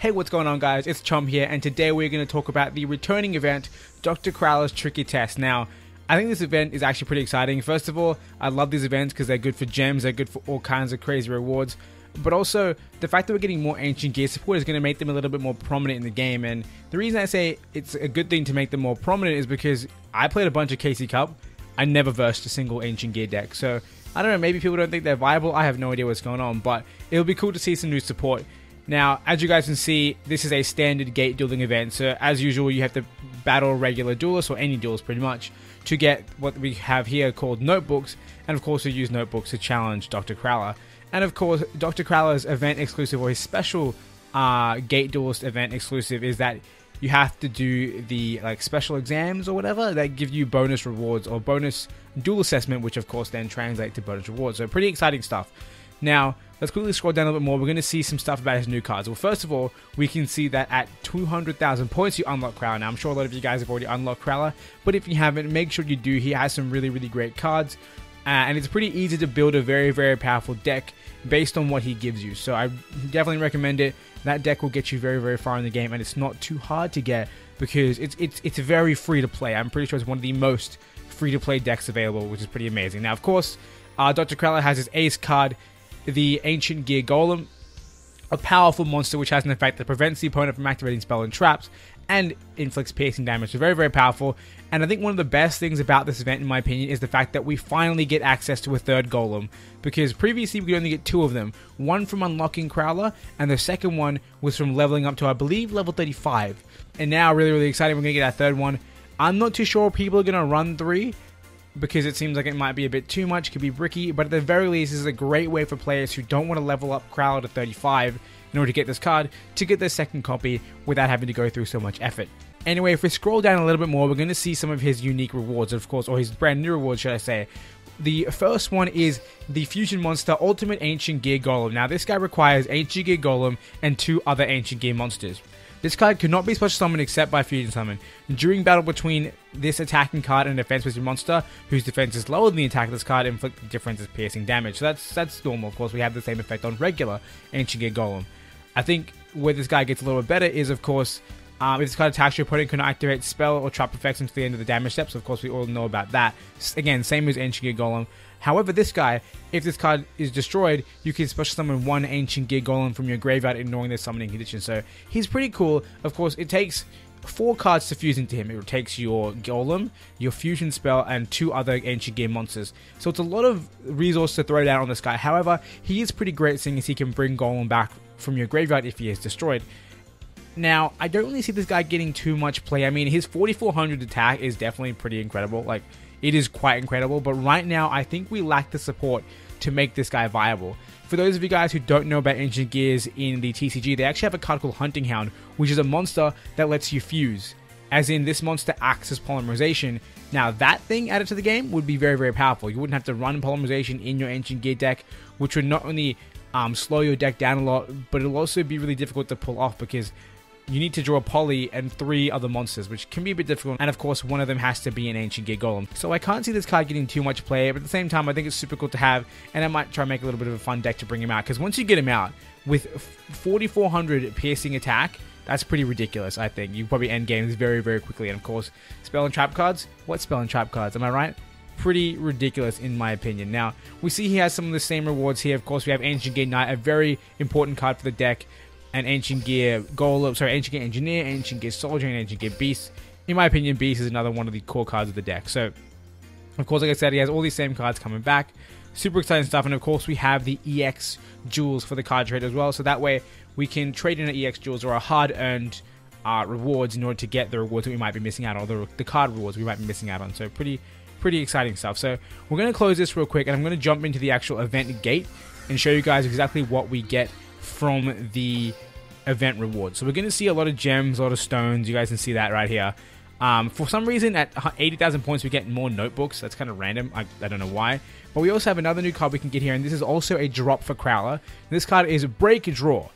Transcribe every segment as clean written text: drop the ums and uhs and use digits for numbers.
Hey, what's going on, guys? It's Chum here, and today we're going to talk about the returning event, Dr. Crowler's Tricky Test. Now, I think this event is actually pretty exciting. First of all, I love these events because they're good for gems, they're good for all kinds of crazy rewards, but also the fact that we're getting more ancient gear support is going to make them a little bit more prominent in the game. And the reason I say it's a good thing to make them more prominent is because I played a bunch of KC Cup. I never versed a single ancient gear deck, so I don't know, maybe people don't think they're viable. I have no idea what's going on, but it'll be cool to see some new support. Now, as you guys can see, this is a standard gate dueling event, so as usual you have to battle regular duelists, or any duelists pretty much, to get what we have here called notebooks, and of course we use notebooks to challenge Dr. Crowler. And of course, Dr. Crowler's event exclusive, or his special gate duelist event exclusive, is that you have to do the special exams or whatever that give you bonus rewards, or bonus duel assessment, which of course then translate to bonus rewards. So pretty exciting stuff. Now, let's quickly scroll down a little bit more. We're going to see some stuff about his new cards. Well, first of all, we can see that at 200,000 points, you unlock Crowler. Now, I'm sure a lot of you guys have already unlocked Crowler, but if you haven't, make sure you do. He has some really, really great cards, and it's pretty easy to build a very, very powerful deck based on what he gives you. So I definitely recommend it. That deck will get you very, very far in the game, and it's not too hard to get because it's very free to play. I'm pretty sure it's one of the most free to play decks available, which is pretty amazing. Now, of course, Dr. Crowler has his ace card, the Ancient Gear Golem, a powerful monster which has an effect that prevents the opponent from activating spell and traps and inflicts piercing damage. So very, very powerful. And I think one of the best things about this event, in my opinion, is the fact that we finally get access to a third golem, because previously we could only get two of them. One from unlocking Crowler, and the second one was from leveling up to, I believe, level 35. And now, really, really exciting, we're going to get our third one. I'm not too sure people are going to run 3, because it seems like it might be a bit too much, could be bricky, but at the very least, this is a great way for players who don't want to level up Crowler to 35 in order to get this card, to get their second copy without having to go through so much effort. Anyway, if we scroll down a little bit more, we're going to see some of his unique rewards, of course, or his brand new rewards, should I say. The first one is the Fusion Monster Ultimate Ancient Gear Golem. Now, this guy requires Ancient Gear Golem and 2 other Ancient Gear monsters. This card cannot be special summoned except by Fusion Summon. During battle between this attacking card and a defense wizard monster, whose defense is lower than the attack of this card, inflict the difference as piercing damage. So that's normal. Of course, we have the same effect on regular Ancient Gear Golem. I think where this guy gets a little bit better is, of course, if this card attacks, your opponent cannot activate spell or trap effects until the end of the damage steps. Of course, we all know about that. Again, same as Ancient Gear Golem. However, this guy, if this card is destroyed, you can special summon 1 Ancient Gear Golem from your graveyard, ignoring the summoning condition. So he's pretty cool. Of course, it takes 4 cards to fuse into him. It takes your Golem, your Fusion Spell, and 2 other Ancient Gear monsters. So it's a lot of resource to throw down on this guy. However, he is pretty great, seeing as he can bring Golem back from your graveyard if he is destroyed. Now, I don't really see this guy getting too much play. I mean, his 4400 attack is definitely pretty incredible. It is quite incredible, but right now, I think we lack the support to make this guy viable. For those of you guys who don't know about Ancient Gears in the TCG, they actually have a card called Hunting Hound, which is a monster that lets you fuse. As in, this monster acts as polymerization. Now, that thing added to the game would be very, very powerful. You wouldn't have to run polymerization in your Ancient Gear deck, which would not only slow your deck down a lot, but it'll also be really difficult to pull off because you need to draw Poly and 3 other monsters, which can be a bit difficult, and of course one of them has to be an Ancient Gear Golem. So I can't see this card getting too much play, but at the same time I think it's super cool to have, and I might try and make a little bit of a fun deck to bring him out, because once you get him out with 4400 piercing attack, that's pretty ridiculous. I think you probably end games very, very quickly. And of course, spell and trap cards. What spell and trap cards? Am I right? Pretty ridiculous in my opinion. Now, we see he has some of the same rewards here. Of course, we have Ancient Gear Knight, a very important card for the deck, and Ancient Gear Golem, sorry, Ancient Gear Engineer, Ancient Gear Soldier, and Ancient Gear Beast. In my opinion, Beast is another one of the core cards of the deck. So, of course, like I said, he has all these same cards coming back. Super exciting stuff. And of course, we have the EX jewels for the card trade as well. So that way, we can trade in our EX jewels or our hard-earned rewards in order to get the rewards that we might be missing out on, or the card rewards we might be missing out on. So pretty exciting stuff. So we're going to close this real quick, and I'm going to jump into the actual event gate and show you guys exactly what we get from the event rewards. So we're going to see a lot of gems, a lot of stones. You guys can see that right here. For some reason, at 80,000 points, we get more notebooks. That's kind of random. I don't know why. But we also have another new card we can get here, and this is also a drop for Crowler. This card is Break Draw.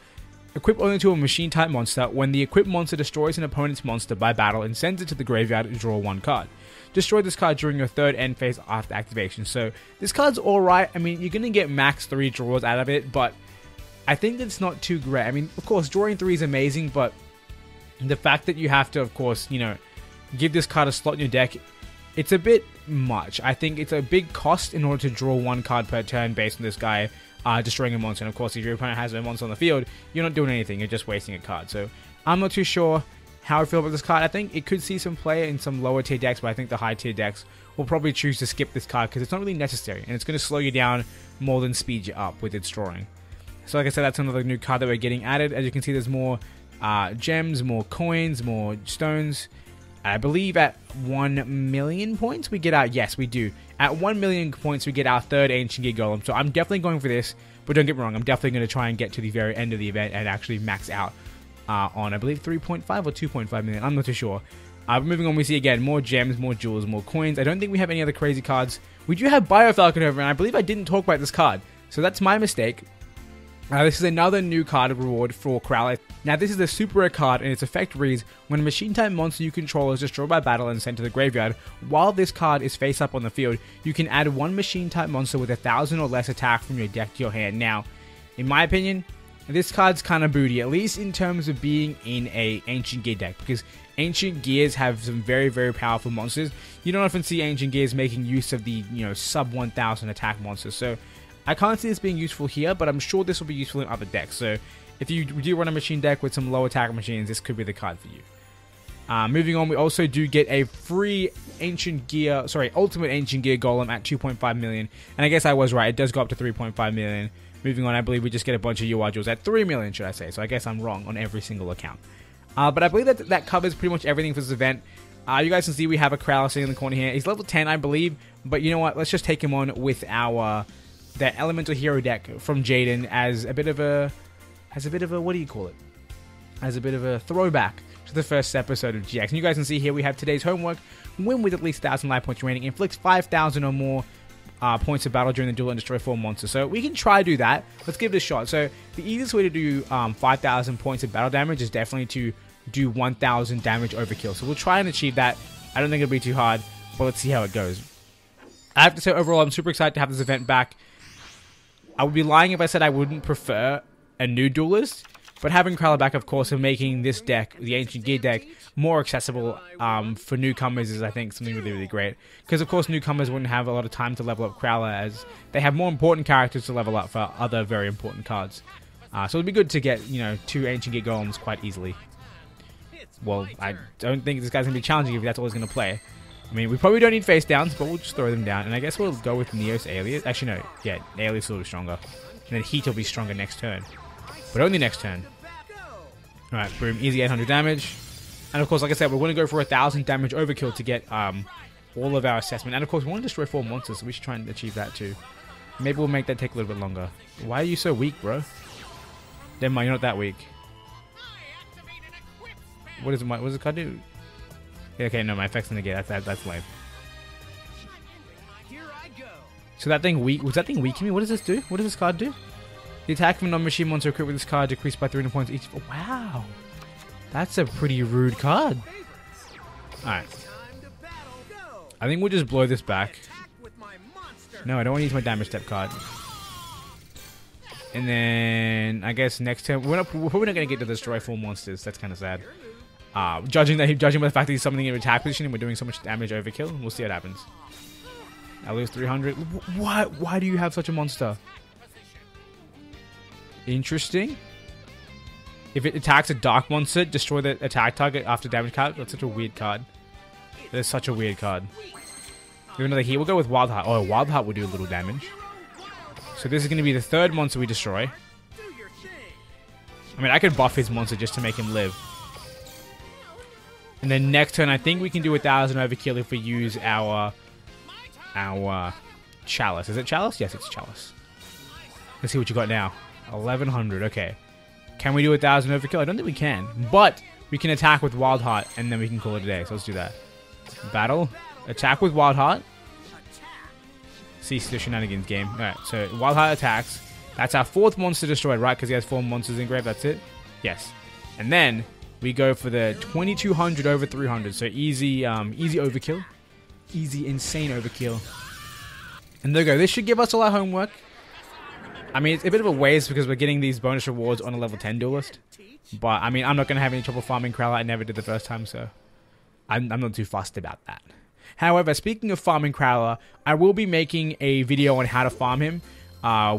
Equip only to a machine-type monster. When the equipped monster destroys an opponent's monster by battle and sends it to the graveyard, draw 1 card. Destroy this card during your 3rd end phase after activation. So this card's alright. I mean, you're going to get max 3 draws out of it, but I think it's not too great. I mean, of course, drawing 3 is amazing, but the fact that you have to, of course, you know, give this card a slot in your deck, it's a bit much. I think it's a big cost in order to draw 1 card per turn based on this guy destroying a monster. And of course, if your opponent has a monster on the field, you're not doing anything. You're just wasting a card. So I'm not too sure how I feel about this card. I think it could see some play in some lower tier decks, but I think the high tier decks will probably choose to skip this card because it's not really necessary. And it's going to slow you down more than speed you up with its drawing. So like I said, that's another new card that we're getting added. As you can see, there's more gems, more coins, more stones. I believe at 1 million points we get our... Yes, we do. At 1 million points we get our 3rd Ancient Gear Golem. So I'm definitely going for this. But don't get me wrong, I'm definitely going to try and get to the very end of the event and actually max out on, I believe, 3.5 or 2.5 million. I'm not too sure. Moving on, we see again more gems, more jewels, more coins. I don't think we have any other crazy cards. We do have Biofalcon over, and I believe I didn't talk about this card. So that's my mistake. This is another new card reward for Crowler. Now this is a super rare card and its effect reads, when a machine type monster you control is destroyed by battle and sent to the graveyard, while this card is face up on the field, you can add 1 machine type monster with 1,000 or less attack from your deck to your hand. Now, in my opinion, this card's kind of booty, at least in terms of being in a Ancient Gear deck, because Ancient Gears have some very, very powerful monsters. You don't often see Ancient Gears making use of the, you know, sub 1,000 attack monsters, so I can't see this being useful here, but I'm sure this will be useful in other decks. So if you do run a machine deck with some low attack machines, this could be the card for you. Moving on, we also do get a free Ultimate Ancient Gear Golem at 2.5 million. And I guess I was right, it does go up to 3.5 million. Moving on, I believe we just get a bunch of UI jewels at 3 million, should I say. So I guess I'm wrong on every single account. But I believe that covers pretty much everything for this event. You guys can see we have a Crowler sitting in the corner here. He's level 10, I believe. But you know what, let's just take him on with our... the Elemental Hero deck from Jaden as a bit of a, what do you call it? As a bit of a throwback to the first episode of GX. And you guys can see here we have today's homework: win with at least 1,000 life points remaining, inflicts 5,000 or more points of battle during the duel and destroy 4 monsters. So we can try to do that. Let's give it a shot. So the easiest way to do 5,000 points of battle damage is definitely to do 1,000 damage overkill. So we'll try and achieve that. I don't think it'll be too hard, but let's see how it goes. I have to say, overall, I'm super excited to have this event back. I would be lying if I said I wouldn't prefer a new duelist, but having Crowler back, of course, and making this deck, the Ancient Gear deck, more accessible for newcomers is, I think, something really, really great. Because, of course, newcomers wouldn't have a lot of time to level up Crowler, as they have more important characters to level up for other very important cards. So it'd be good to get, you know, 2 Ancient Gear Golems quite easily. Well, I don't think this guy's going to be challenging if that's all he's going to play. I mean, we probably don't need face downs, but we'll just throw them down. And I guess we'll go with Neos Alias. Actually, no. Yeah, Alias will be stronger. And then Heat will be stronger next turn. But only next turn. Alright, boom. Easy 800 damage. And of course, like I said, we're going to go for 1,000 damage overkill to get all of our assessment. And of course, we want to destroy 4 monsters, so we should try and achieve that too. Maybe we'll make that take a little bit longer. Why are you so weak, bro? Never mind, you're not that weak. What does the card do? Okay, no, my effect's in the gate. That's lame. So that thing weak. Was that thing weak to me? What does this do? What does this card do? The attack from a non-machine monster equipped with this card decreased by 300 points each. Oh, wow. That's a pretty rude card. Alright. I think we'll just blow this back. No, I don't want to use my damage step card. And then, I guess next turn, we're probably not going to get to destroy 4 monsters. That's kind of sad. Judging by the fact that he's summoning in attack position and we're doing so much damage overkill, we'll see what happens. I lose 300. Why do you have such a monster? Interesting. If it attacks a dark monster, destroy the attack target after damage card. That's such a weird card. That is such a weird card. Do another heat. We'll go with Wild Heart. Oh, Wild Heart will do a little damage. So this is going to be the 3rd monster we destroy. I mean, I could buff his monster just to make him live. And then next turn, I think we can do 1,000 overkill if we use our Chalice. Is it Chalice? Yes, it's Chalice. Let's see what you got now. 1,100. Okay. Can we do 1,000 overkill? I don't think we can. But we can attack with Wild Heart, and then we can call it a day. So let's do that. Battle. Attack with Wild Heart. Cease the shenanigans game. Alright, so Wild Heart attacks. That's our 4th monster destroyed, right? Because he has 4 monsters engraved. That's it? Yes. And then we go for the 2,200 over 300. So easy overkill. Easy, insane overkill. And there we go. This should give us all our homework. I mean, it's a bit of a waste because we're getting these bonus rewards on a level 10 duelist. But, I mean, I'm not going to have any trouble farming Crowler. I never did the first time, so I'm not too fussed about that. However, speaking of farming Crowler, I will be making a video on how to farm him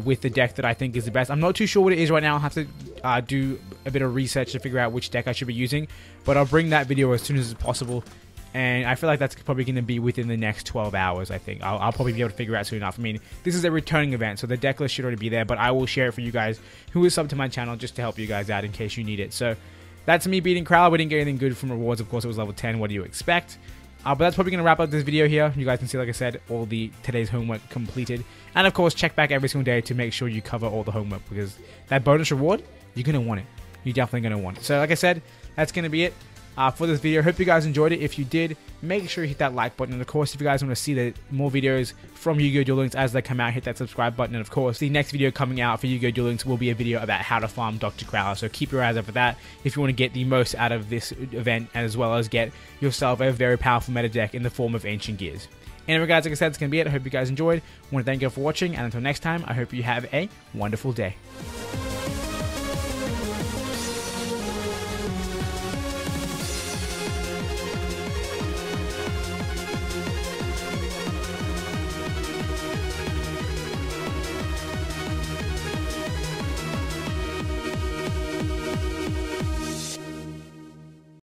with the deck that I think is the best. I'm not too sure what it is right now. I'll have to do a bit of research to figure out which deck I should be using. But I'll bring that video as soon as possible. And I feel like that's probably going to be within the next 12 hours, I think. I'll probably be able to figure out soon enough. I mean, this is a returning event, so the deck list should already be there. But I will share it for you guys who is subbed to my channel just to help you guys out in case you need it. So that's me beating Crowler. We didn't get anything good from rewards. Of course, it was level 10. What do you expect? But that's probably going to wrap up this video here. You guys can see, like I said, all the today's homework completed. And of course, check back every single day to make sure you cover all the homework, because that bonus reward, you're going to want it. You're definitely going to want it. So like I said, that's going to be it for this video. Hope you guys enjoyed it. If you did, make sure you hit that like button. And of course, if you guys want to see more videos from Yu-Gi-Oh! Duel Links as they come out, hit that subscribe button. And of course, the next video coming out for Yu-Gi-Oh! Duel Links will be a video about how to farm Dr. Crowler. So keep your eyes out for that if you want to get the most out of this event, as well as get yourself a very powerful meta deck in the form of Ancient Gears. Anyway guys, like I said, it's going to be it. I hope you guys enjoyed. I want to thank you all for watching, and until next time, I hope you have a wonderful day.